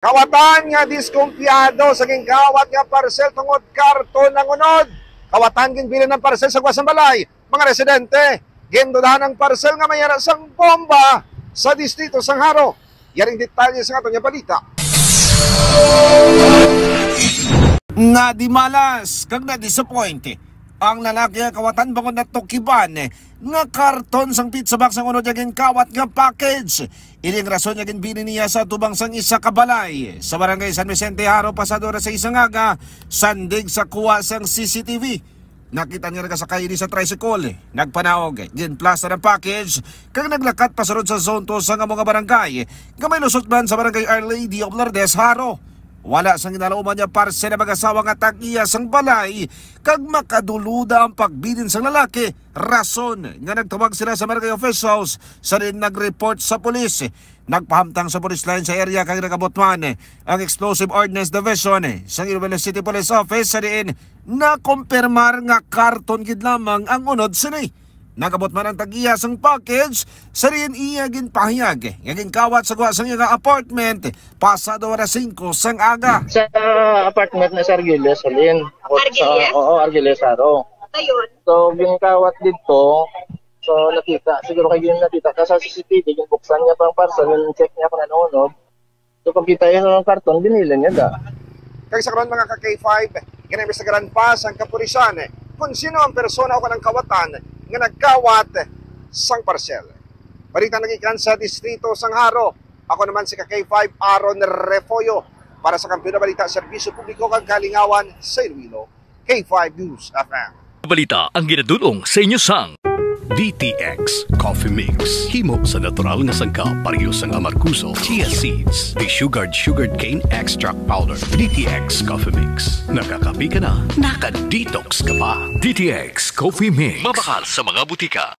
Kawatan nga diskumpiyado sa gingkawat nga parsel tungod karton ng unod. Kawatan ginbilin ng parsel sa Guasang Balay. Mga residente, gindudahan ng parsel nga mayara sang bomba sa distrito sang Haro. Yaring detalye sa aton nga balita. Nga di malas, kag na disappoint. Ang lalaki nga kawatan bangon na tukiban nga karton sang pizza box ang unod yagin kawat nga package. Iling rason yagin bini niya sa tubang sang isa kabalay sa barangay San Vicente Haro pasadora sa isang aga sandig sa kuha sang CCTV. Nakita niya rin kasakay ni sa tricycle, nagpanaog, ginplasta ng package, kag naglakat pasarod sa zone 2 sa mga barangay, gamay lusot man sa barangay Our Lady of Lourdes, Haro. Wala sang ginalauman niya parse na mag-asawa nga tag-iya sang balay, kag makaduluda ang pagbidin sang lalaki, rason nga nagtawag sila sa barangay officials sa rin nag-report sa pulis. Nagpahamtang sa police line sa area kag nagabot man ang Explosive Ordnance Division sa Iloilo City Police Office sa rin na kumpirmar nga karton gid lamang ang unod sini. Nagabot man ang tag-iya sang package sa rin iya ginpahayag nga kawat sa guwa sang iya apartment pasado oras 5 sang aga. Sa apartment na sa Argiles, Alin. Argiles? Oo, Argiles, Haro. Ayun. So, ginakawat dito. So, nakita. Siguro kayo yung nakita. Kasi sa CCTV, buksan niya pang parcel. Check niya kung ano. So, pag kita yun ng karton, binila niya da. Kaya sa karon mga ka-K5, ginaimbestigaran pa sang kapulisan kung sino ang persona o kanang kawatan nga nagkawat sang parsel. Balita nagikan sa distrito sang Haro. Ako naman si ka-K5 Aaron Refoyo para sa Kampiyon na Balita, Serbisyo Publiko kag Kalingawan sa Iloilo, K5 News FM. Balita ang ginadulong sa inyo sang DTX Coffee Mix. Himo sa natural nga sangkap pareho sang amarkuso, chia seeds, sugared cane extract powder. DTX Coffee Mix. Nakakapi ka na, naka-detox ka pa. DTX Coffee Mix. Mabakal sa mga butika.